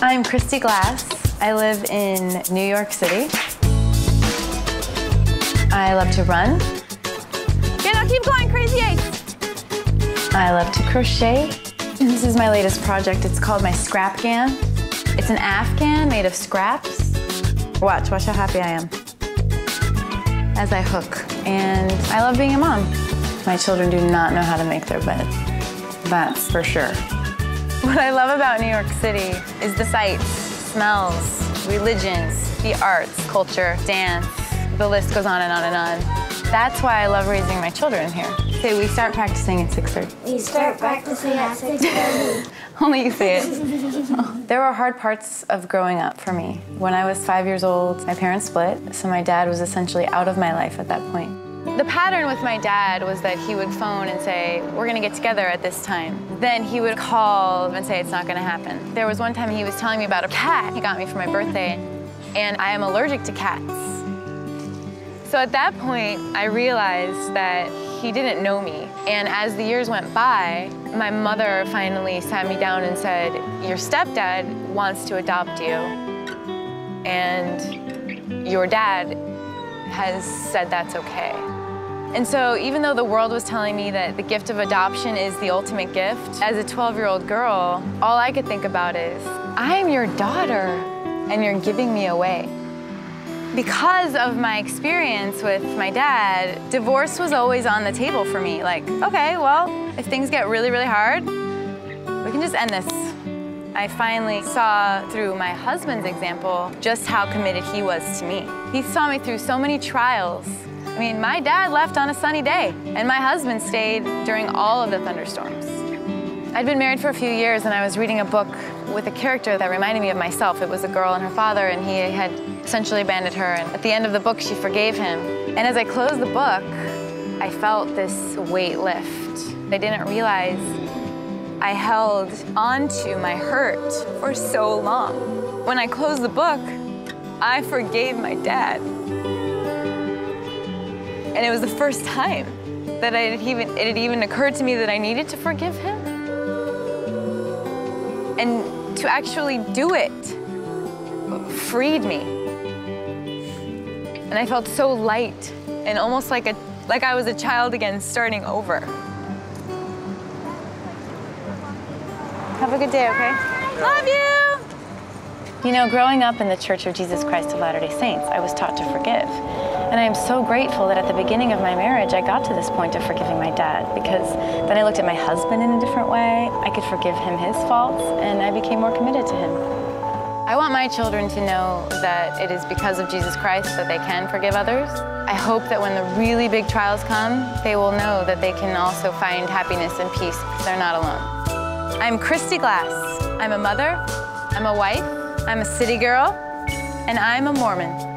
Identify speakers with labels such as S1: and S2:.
S1: I'm Christy Glass. I live in New York City. I love to run.
S2: Yeah, now keep going, Crazy Ace.
S1: I love to crochet. This is my latest project. It's called my scrap gan. It's an Afghan made of scraps. Watch how happy I am as I hook. And I love being a mom. My children do not know how to make their bed. That's for sure. What I love about New York City is the sights, smells, religions, the arts, culture, dance. The list goes on and on and on. That's why I love raising my children here. Say, we start practicing at 6:30.
S3: We start practicing at 6:30.
S1: Only you say it. There were hard parts of growing up for me. When I was 5 years old, my parents split, so my dad was essentially out of my life at that point. The pattern with my dad was that he would phone and say, we're gonna get together at this time. Then he would call and say it's not gonna happen. There was one time he was telling me about a cat he got me for my birthday, and I am allergic to cats. So at that point, I realized that he didn't know me. And as the years went by, my mother finally sat me down and said, your stepdad wants to adopt you, and your dad has said that's okay. And so even though the world was telling me that the gift of adoption is the ultimate gift, as a 12-year-old girl, all I could think about is, I'm your daughter, and you're giving me away. Because of my experience with my dad, divorce was always on the table for me. Like, okay, well, if things get really, really hard, we can just end this. I finally saw through my husband's example just how committed he was to me. He saw me through so many trials. I mean, my dad left on a sunny day, and my husband stayed during all of the thunderstorms. I'd been married for a few years, and I was reading a book with a character that reminded me of myself. It was a girl and her father, and he had essentially abandoned her. And at the end of the book, she forgave him. And as I closed the book, I felt this weight lift. I didn't realize I held onto my hurt for so long. When I closed the book, I forgave my dad. And it was the first time that it had even occurred to me that I needed to forgive him. And to actually do it freed me. And I felt so light and almost like I was a child again, starting over. Have a good day, okay? Love you! You know, growing up in the Church of Jesus Christ of Latter-day Saints, I was taught to forgive. And I am so grateful that at the beginning of my marriage, I got to this point of forgiving my dad, because then I looked at my husband in a different way. I could forgive him his faults, and I became more committed to him. I want my children to know that it is because of Jesus Christ that they can forgive others. I hope that when the really big trials come, they will know that they can also find happiness and peace because they're not alone. I'm Christy Glass. I'm a mother, I'm a wife, I'm a city girl, and I'm a Mormon.